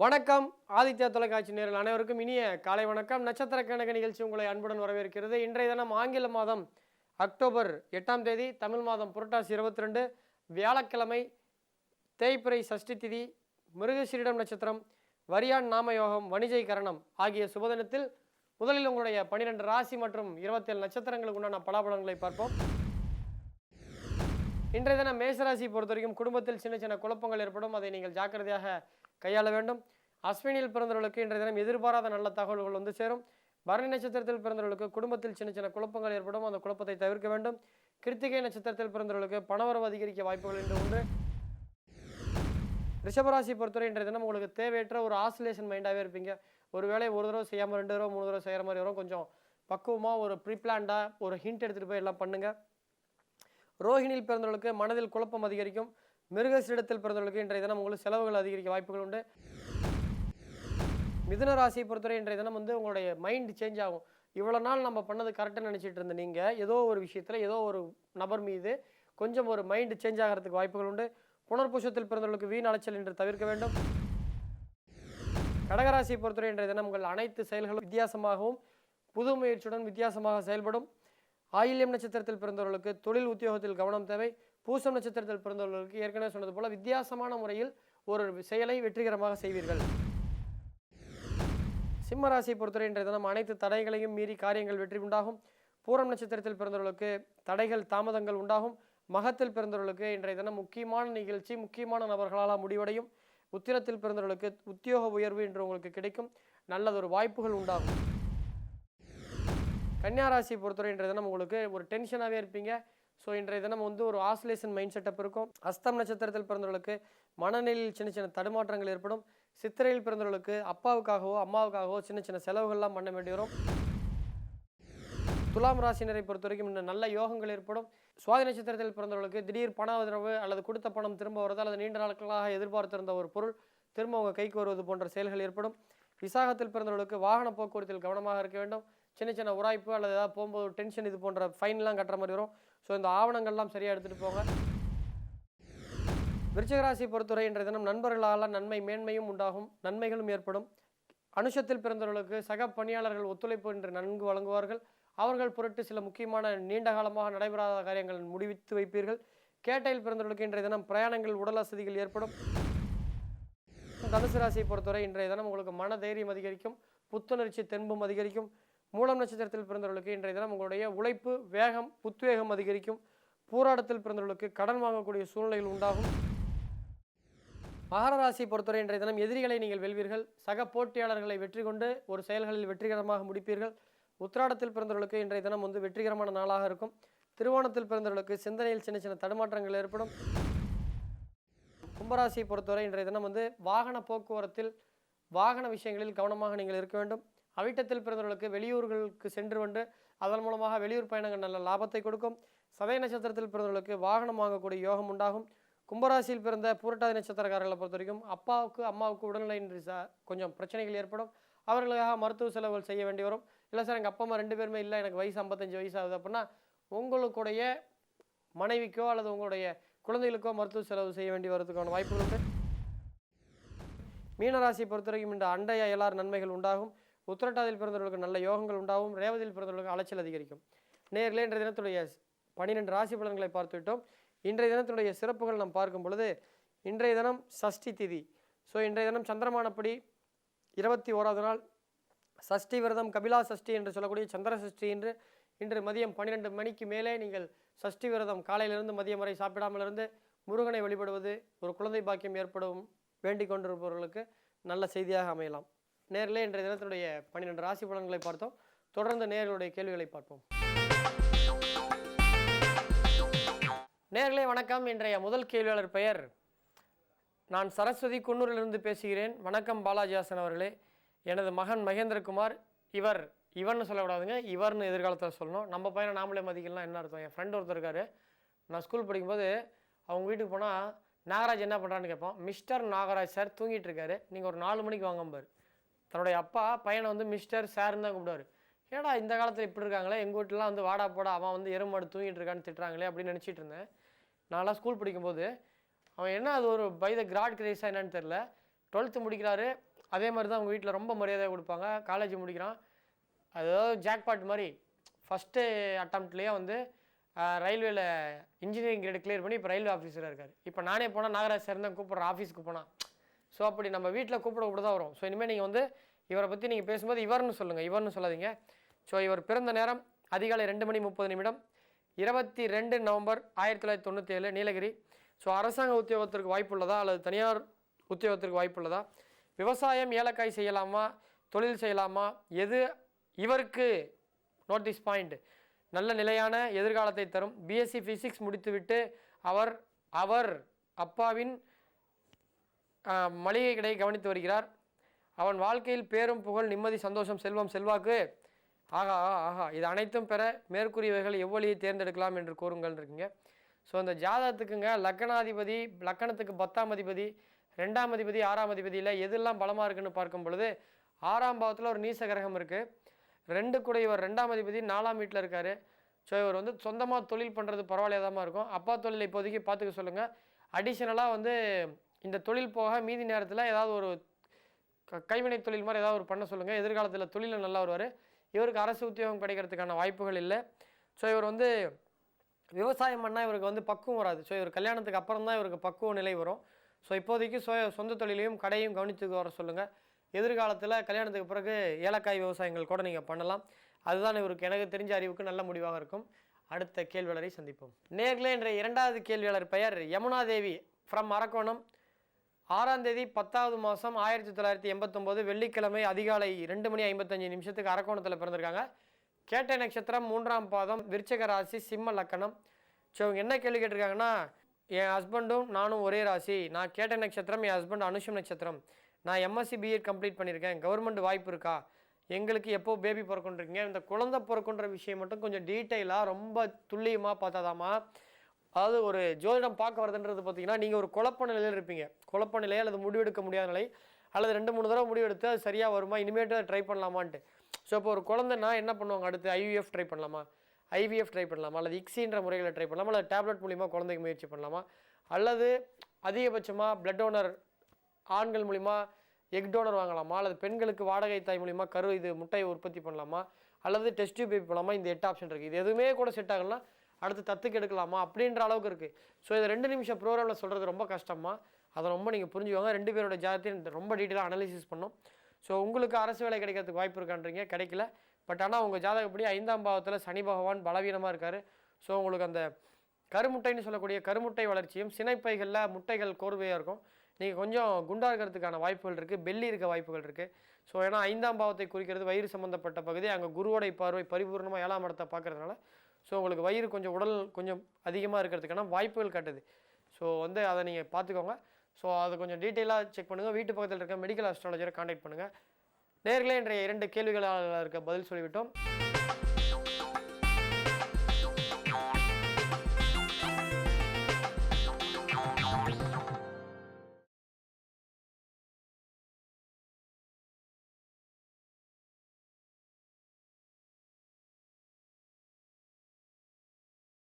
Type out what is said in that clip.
வணக்கம் ஆதித்யா தொலைக்காட்சி நேயர்கள் அனைவருக்கும் இனிய காலை வணக்கம். நட்சத்திர கணக்கு நிகழ்ச்சி உங்களை அன்புடன் வரவேற்கிறது. இன்றைய தினம் ஆங்கில மாதம் அக்டோபர் 8ஆம் தேதி, தமிழ் மாதம் புரட்டாசி 22, வியாழக்கிழமை, தேய்பிறை சஷ்டி திதி, மிருகசீரிடம் நட்சத்திரம், வரியான் நாமயோகம், வணிஜை கரணம் ஆகிய சுபதினத்தில் முதலில் உங்களுடைய 12 ராசி மற்றும் 27 நட்சத்திரங்களுக்கு உண்டான பலாபலன்களை பார்ப்போம். இன்றைய தினம் மேசராசி பொறுத்த வரைக்கும் குடும்பத்தில் சின்ன சின்ன குழப்பங்கள் ஏற்படும். அதை நீங்கள் ஜாக்கிரதையாக கையாள வேண்டும். அஸ்வினியில் பிறந்தவர்களுக்கு இன்றைய தினம் எதிர்பாராத நல்ல தகவல்கள் வந்து சேரும். பரணி நட்சத்திரத்தில் பிறந்தவர்களுக்கு குடும்பத்தில் சின்ன சின்ன குழப்பங்கள் ஏற்படும். அந்த குழப்பத்தை தவிர்க்க வேண்டும். கிருத்திகை நட்சத்திரத்தில் பிறந்தவர்களுக்கு பணவரவு அதிகரிக்க வாய்ப்புகள் என்று ஒன்று. ரிஷபராசி பொறுத்தவரை இன்றைய தினம் உங்களுக்கு தேவையற்ற ஒரு ஆசிலேஷன் மைண்டாகவே இருப்பீங்க. ஒரு வேளை ஒரு தடவை செய்யாமல் 2 தடவை 3 தடவை செய்கிற மாதிரி வரும். கொஞ்சம் பக்குவமாக ஒரு ப்ரீப்ளான்டாக ஒரு ஹிண்ட் எடுத்துகிட்டு போய் எல்லாம் பண்ணுங்கள். ரோஹிணியில் பிறந்தவர்களுக்கு மனதில் குழப்பம் அதிகரிக்கும். மிருகசீரிடத்தில் பிறந்தவர்களுக்கு இன்றைய தினம் உங்களுக்கு செலவுகள் அதிகரிக்க வாய்ப்புகள் உண்டு. மிதுன ராசியை பொறுத்தவரை இன்றைய தினம் உங்களுடைய மைண்ட் சேஞ்ச் ஆகும். இவ்வளோ நாள் நம்ம பண்ணது கரெக்டாக நினச்சிட்டு இருந்த நீங்கள் ஏதோ ஒரு விஷயத்தில் ஏதோ ஒரு நபர் மீது கொஞ்சம் ஒரு மைண்டு சேஞ்ச் ஆகிறதுக்கு வாய்ப்புகள் உண்டு. புனர்பூசத்தில் பிறந்தவர்களுக்கு வீண் அலைச்சல் என்று தவிர்க்க வேண்டும். கடகராசியை பொறுத்தவரை இன்றைய தினம் உங்கள் அனைத்து செயல்களும் வித்தியாசமாகவும் புது முயற்சியுடன் வித்தியாசமாக செயல்படும். ஆயில்யம் நட்சத்திரத்தில் பிறந்தவர்களுக்கு தொழில் உத்தியோகத்தில் கவனம் தேவை. பூசம் நட்சத்திரத்தில் பிறந்தவர்களுக்கு ஏற்கனவே சொன்னது போல வித்தியாசமான முறையில் ஒரு செயலை வெற்றிகரமாக செய்வீர்கள். சிம்மராசியை பொறுத்தவரை இன்றைய தினம் அனைத்து தடைகளையும் மீறி காரியங்கள் வெற்றி உண்டாகும். பூரம் நட்சத்திரத்தில் பிறந்தவர்களுக்கு தடைகள் தாமதங்கள் உண்டாகும். மகத்தில் பிறந்தவர்களுக்கு இன்றைய தினம் முக்கியமான நிகழ்ச்சி முக்கியமான நபர்களால் முடிவடையும். உத்திரத்தில் பிறந்தவர்களுக்கு உத்தியோக உயர்வு என்று உங்களுக்கு கிடைக்கும். நல்லதொரு வாய்ப்புகள் உண்டாகும். கன்னியாராசியை பொறுத்தவரை இன்றைய தினம் உங்களுக்கு ஒரு டென்ஷனாகவே இருப்பீங்க. ஸோ இன்றைய தினம் ஒரு ஆசிலேஷன் மைண்ட் செட்டப் இருக்கும். அஸ்தம் நட்சத்திரத்தில் பிறந்தவர்களுக்கு மனநிலையில் சின்ன சின்ன தடுமாற்றங்கள் ஏற்படும். சித்திரையில் பிறந்தவர்களுக்கு அப்பாவுக்காகவோ அம்மாவுக்காகவோ சின்ன சின்ன செலவுகள்லாம் பண்ண வேண்டி வரும். துலாம் ராசினரை பொறுத்த வரைக்கும் இன்னும் நல்ல யோகங்கள் ஏற்படும். சுவாதி நட்சத்திரத்தில் பிறந்தவர்களுக்கு திடீர் பண உதரவு அல்லது கொடுத்த பணம் திரும்ப வருவது அல்லது நீண்ட நாட்களாக எதிர்பார்த்திருந்த ஒரு பொருள் திரும்ப உங்கள் கைக்கு வருவது போன்ற செயல்கள் ஏற்படும். விசாகத்தில் பிறந்தவர்களுக்கு வாகன போக்குவரத்தில் கவனமாக இருக்க வேண்டும். சின்ன சின்ன உராய்ப்பு அல்லது ஏதாவது போகும்போது டென்ஷன் இது போன்ற ஃபைன்லாம் கட்டுற மாதிரி வரும். ஸோ இந்த ஆவணங்கள்லாம் சரியாக எடுத்துகிட்டு போங்க. விருச்சிகராசியை பொறுத்தவரை இன்றைய தினம் நண்பர்களால் நன்மை மேன்மையும் உண்டாகும். நன்மைகளும் ஏற்படும். அனுஷத்தில் பிறந்தவர்களுக்கு சக பணியாளர்கள் ஒத்துழைப்பு என்று நன்கு வழங்குவார்கள். அவர்கள் பொருட்டு சில முக்கியமான நீண்ட காலமாக நடைபெறாத காரியங்கள் முடிவித்து வைப்பீர்கள். கேட்டையில் பிறந்தவர்களுக்கு இன்றைய தினம் பிரயாணங்கள் உடல் வசதிகள் ஏற்படும். தனுசு ராசியை பொறுத்தவரை இன்றைய தினம் உங்களுக்கு மன தைரியம் அதிகரிக்கும். புத்துணர்ச்சி தென்பும் அதிகரிக்கும். மூலம் நட்சத்திரத்தில் பிறந்தவர்களுக்கு இன்றைய தினம் உங்களுடைய உழைப்பு வேகம் உத்வேகம் அதிகரிக்கும். பூராடத்தில் பிறந்தவர்களுக்கு கடன் வாங்கக்கூடிய சூழ்நிலைகள் உண்டாகும். மகர ராசியை பொறுத்தவரை இன்றைய தினம் எதிரிகளை நீங்கள் வெல்வீர்கள். சக போட்டியாளர்களை வெற்றி கொண்டு ஒரு செயல்களில் வெற்றிகரமாக முடிப்பீர்கள். உத்திராடத்தில் பிறந்தவர்களுக்கு இன்றைய தினம் வெற்றிகரமான நாளாக இருக்கும். திருவோணத்தில் பிறந்தவர்களுக்கு சிந்தனையில் சின்ன சின்ன தடுமாற்றங்கள் ஏற்படும். கும்பராசியை பொறுத்தவரை இன்றைய தினம் வாகன போக்குவரத்தில் வாகன விஷயங்களில் கவனமாக நீங்கள் இருக்க வேண்டும். அவிட்டத்தில் பிறந்தவர்களுக்கு வெளியூர்களுக்கு சென்று வந்து அதன் மூலமாக வெளியூர் பயணங்கள் நல்ல லாபத்தை கொடுக்கும். சதய நட்சத்திரத்தில் பிறந்தவர்களுக்கு வாகனம் வாங்கக்கூடிய யோகம் உண்டாகும். கும்பராசியில் பிறந்த பூரட்டாதி நட்சத்திரக்காரர்களை பொறுத்த வரைக்கும் அப்பாவுக்கு அம்மாவுக்கு உடல்நிலை கொஞ்சம் பிரச்சனைகள் ஏற்படும். அவர்களுக்காக மருத்துவ செலவுகள் செய்ய வேண்டி வரும். இல்லை சார் எங்கள் அப்பா அம்மா 2 பேருமே இல்லை, எனக்கு வயசு 55 வயசு ஆகுது அப்படின்னா உங்களுடைய மனைவிக்கோ அல்லது உங்களுடைய குழந்தைகளுக்கோ மருத்துவ செலவு செய்ய வேண்டி வரதுக்கான வாய்ப்புகள் உண்டு. மீனராசியை பொறுத்த வரைக்கும் இந்த அண்டைய அயலார் நன்மைகள் உண்டாகும். உத்திரட்டாதியில் பிறந்தவர்களுக்கு நல்ல யோகங்கள் உண்டாகும். ரேவதியில் பிறந்தவர்களுக்கு அலைச்சல் அதிகரிக்கும். நேர்களே இன்றைய தினத்துடைய 12 ராசி பலன்களை பார்த்துவிட்டோம். இன்றைய தினத்துடைய சிறப்புகள் நாம் பார்க்கும் பொழுது இன்றைய தினம் சஷ்டி திதி. ஸோ இன்றைய தினம் சந்திரமானப்படி 21வது நாள் சஷ்டி விரதம் கபிலா சஷ்டி என்று சொல்லக்கூடிய சந்திர சஷ்டி என்று இன்று மதியம் 12 மணிக்கு மேலே நீங்கள் சஷ்டி விரதம் காலையிலிருந்து மதியம் வரை சாப்பிடாமல் இருந்து முருகனை வழிபடுவது ஒரு குழந்தை பாக்கியம் ஏற்படும் வேண்டிக் கொண்டிருப்பவர்களுக்கு நல்ல செய்தியாக அமையலாம். நேரிலே இன்றைய தினத்தினுடைய 12 ராசி பலன்களை பார்த்தோம். தொடர்ந்து நேர்களுடைய கேள்விகளை பார்ப்போம். நேர்களே வணக்கம். இன்றைய முதல் கேள்வியாளர் பெயர் நான் சரஸ்வதி குன்னூரிலிருந்து பேசுகிறேன். வணக்கம் பாலாஜிஹாசன் அவர்களே. எனது மகன் மகேந்திரகுமார். இவன்னு சொல்லக்கூடாதுங்க, இவர்னு எதிர்காலத்தில் சொல்லணும். நம்ம பையனை நாமளே மதிக்கலாம் என்ன அர்த்தம்? என் ஃப்ரெண்ட் ஒருத்தர் இருக்கார். நான் ஸ்கூல் படிக்கும்போது அவங்க வீட்டுக்கு போனால் நாகராஜ் என்ன பண்ணுறான்னு கேட்போம். மிஸ்டர் நாகராஜ் சார் தூங்கிட்டு இருக்காரு, நீங்கள் ஒரு 4 மணிக்கு வாங்கம்பார். தன்னுடைய அப்பா பையனை மிஸ்டர் சார்னு தான் கூப்பிடுவார். ஏடா இந்த காலத்தில் இப்படி இருக்காங்களே, எங்கள் வீட்டிலாம் வாடா போடா அவன் எருமாடு தூங்கிட்டு இருக்கான்னு திட்டுறாங்களே அப்படின்னு நினச்சிட்டு இருந்தேன். நான்லாம் ஸ்கூல் படிக்கும்போது அவன் என்ன அது ஒரு பை த கிராட் கிரேஸாக என்னன்னு தெரில 12th முடிக்கிறாரு. அதே மாதிரி தான் அவங்க வீட்டில் ரொம்ப மரியாதையாக கொடுப்பாங்க. காலேஜ் முடிக்கிறான், அதாவது ஜாக்பாட் மாதிரி ஃபஸ்ட்டு அட்டம்ப்ட்லேயே வந்து ரயில்வேல இன்ஜினியரிங் கிரேடு கிளியர் பண்ணி இப்போ ரயில்வே ஆஃபீஸராக இருக்கார். இப்போ நானே போனால் நாகராஜ் சார் தான் கூப்பிட்றேன் ஆஃபீஸ்க்கு போனால். ஸோ அப்படி நம்ம வீட்டில் கூப்பிட தான் வரும். ஸோ இனிமேல் நீங்கள் வந்து இவரை பற்றி நீங்கள் பேசும்போது இவர்னு சொல்லுங்கள், இவர்னு சொல்லாதீங்க. ஸோ இவர் பிறந்த நேரம் அதிகாலை 2:30 22 நவம்பர் 1997 நீலகிரி. ஸோ அரசாங்க உத்தியோகத்திற்கு வாய்ப்புள்ளதா அல்லது தனியார் உத்தியோகத்திற்கு வாய்ப்புள்ளதா, விவசாயம் ஏலக்காய் செய்யலாமா, தொழில் செய்யலாமா, எது இவருக்கு நோட்டீஸ் பாயிண்ட் நல்ல நிலையான எதிர்காலத்தை தரும். பிஎஸ்சி ஃபிசிக்ஸ் முடித்துவிட்டு அவர் அப்பாவின் மளிகை கடை கவனித்து வருகிறார். அவன் வாழ்க்கையில் பேரும் புகழ் நிம்மதி சந்தோஷம் செல்வம் செல்வாக்கு ஆஹா இது அனைத்தும் பெற மேற்கூறியவர்கள் எவ்வளியை தேர்ந்தெடுக்கலாம் என்று கூறுங்கள் இருக்குங்க. ஸோ அந்த ஜாதகத்துக்குங்க லக்கணாதிபதி, லக்கணத்துக்கு 10ஆம் அதிபதி, 2ஆம் அதிபதி, 6ஆம் அதிபதியில் எதெல்லாம் பலமாக இருக்குன்னு பார்க்கும் பொழுது 6ஆம் பாவத்தில் ஒரு நீச கிரகம் இருக்குது. 2 கூட இவர் 2ஆம் அதிபதி 4ஆம் வீட்டில் இருக்கார். ஸோ இவர் வந்து சொந்தமாக தொழில் பண்ணுறது பரவாயில்லையதாமல் இருக்கும். அப்பா தொழிலை இப்போதைக்கு பார்த்துக்க சொல்லுங்கள். அடிஷ்னலாக வந்து இந்த தொழில் போக மீதி நேரத்தில் ஏதாவது ஒரு கைவினை தொழில் மாதிரி ஏதாவது ஒரு பண்ண சொல்லுங்கள். எதிர்காலத்தில் தொழிலில் நல்லா வருவார். இவருக்கு அரசு உத்தியோகம் கிடைக்கிறதுக்கான வாய்ப்புகள் இல்லை. ஸோ இவர் வந்து விவசாயம் பண்ணால் இவருக்கு வந்து பக்குவம் வராது. ஸோ இவர் கல்யாணத்துக்கு அப்புறம் தான் இவருக்கு பக்குவ நிலை வரும். ஸோ இப்போதைக்கு சொந்த தொழிலையும் கடையும் கவனித்துக்கு வர சொல்லுங்கள். எதிர்காலத்தில் கல்யாணத்துக்கு பிறகு ஏலக்காய் விவசாயங்கள் கூட நீங்கள் பண்ணலாம். அதுதான் இவருக்கு எனக்கு தெரிஞ்ச அறிவுக்கு நல்ல முடிவாக இருக்கும். அடுத்த கேள்வியாளரை சந்திப்போம். நேர்களே, இன்றைய 2வது கேள்வியாளர் பெயர் யமுனா தேவி ஃப்ரம் அரக்கோணம். 6ஆம் தேதி 10வது மாதம் 1989 வெள்ளிக்கிழமை அதிகாலை 2:55 அரக்கோணத்தில் பிறந்திருக்காங்க. கேட்டை நட்சத்திரம் 3ஆம் பாதம், விருச்சிக ராசி, சிம்ம லக்கணம். ஸோ இவங்க என்ன கேள்வி கேட்டிருக்காங்கன்னா, என் ஹஸ்பண்டும் நானும் ஒரே ராசி, நான் கேட்டை நட்சத்திரம், என் ஹஸ்பண்ட் அனுஷம் நட்சத்திரம், நான் எம்எஸ்சி பிஎட் கம்ப்ளீட் பண்ணியிருக்கேன், கவர்மெண்ட் வாய்ப்பு இருக்கா, எங்களுக்கு எப்போ பேபி பிறக்குன்றிருக்கீங்க, இந்த குழந்தை பிறக்குன்ற விஷயம் மட்டும் கொஞ்சம் டீட்டெயிலாக ரொம்ப துல்லியமாக பார்த்தாதாமா. அதாவது ஒரு ஜோதிடம் பார்க்க வருதுன்றது பார்த்தீங்கன்னா, நீங்கள் ஒரு குழப்ப நிலையில் இருப்பீங்க. குழப்ப நிலை அல்லது முடிவெடுக்க முடியாத நிலை, அல்லது 2-3 தடவை முடிவெடுத்து அது சரியாக வருமா, இனிமேட்டு ட்ரை பண்ணலாமான்ட்டு. ஸோ இப்போ ஒரு குழந்தைன்னா என்ன பண்ணுவாங்க, அடுத்து ஐவிஎஃப் ட்ரை பண்ணலாமா, ஐவிஎஃப் ட்ரை பண்ணலாமா, அல்லது இக்ஸின்ற முறையில் ட்ரை பண்ணலாமா, அல்லது டேப்லெட் மூலிமா குழந்தைக்கு முயற்சி பண்ணலாமா, அல்லது அதிகபட்சமாக பிளட் டோனர் ஆண்கள் மூலிமா எக் டோனர் வாங்கலாமா, அல்லது பெண்களுக்கு வாடகை தாய் மூலிமா முட்டையை உற்பத்தி பண்ணலாமா, அல்லது டெஸ்ட் டியூப் பேபி போகலாமா, இந்த 8 ஆப்ஷன் இருக்குது. இது எதுவுமே கூட செட் ஆகலன்னா அடுத்து தத்துக்கு எடுக்கலாமா அப்படின்ற அளவுக்கு இருக்குது. ஸோ இது 2 நிமிஷம் ப்ரோக்ராமில் சொல்கிறது ரொம்ப கஷ்டமாக, அதை ரொம்ப நீங்கள் புரிஞ்சுவாங்க. 2 பேரோட ஜாதத்தையும் ரொம்ப டீட்டெயிலாக அனலிசிஸ் பண்ணோம். ஸோ உங்களுக்கு அரசு வேலை கிடைக்கிறதுக்கு வாய்ப்பு இருக்கான்றீங்க, கிடைக்கல. பட் ஆனால் உங்கள் ஜாதகப்படி 5ஆம் பாவத்தில் சனி பகவான் பலவீனமாக இருக்கார். ஸோ உங்களுக்கு அந்த கருமுட்டைன்னு சொல்லக்கூடிய கருமுட்டை வளர்ச்சியும் சினைப்பைகளில் முட்டைகள் கோர்வையாக இருக்கும். நீங்கள் கொஞ்சம் குண்டாக இருக்கிறதுக்கான வாய்ப்புகள் இருக்குது, பெல்லி இருக்க வாய்ப்புகள் இருக்குது. ஸோ ஏன்னா 5ஆம் பாவத்தை குறிக்கிறது வயிறு சம்மந்தப்பட்ட பகுதி, அங்கே குருவோடைய பார்வை பரிபூர்ணமாக 7ஆம் இடத்தை பார்க்கறதுனால ஸோ உங்களுக்கு வயிறு கொஞ்சம் உடல் கொஞ்சம் அதிகமாக இருக்கிறதுக்கான வாய்ப்புகள் காட்டுது. ஸோ வந்து அதை நீங்கள் பார்த்துக்கோங்க. ஸோ அதை கொஞ்சம் டீட்டெயிலாக செக் பண்ணுங்கள். வீட்டு பக்கத்தில் இருக்க மெடிக்கல் அஸ்ட்ராலஜரை கான்டாக்ட் பண்ணுங்கள். நேர்களே, இன்றைய 2 கேள்விகளாக இருக்க பதில் சொல்லிவிட்டோம்.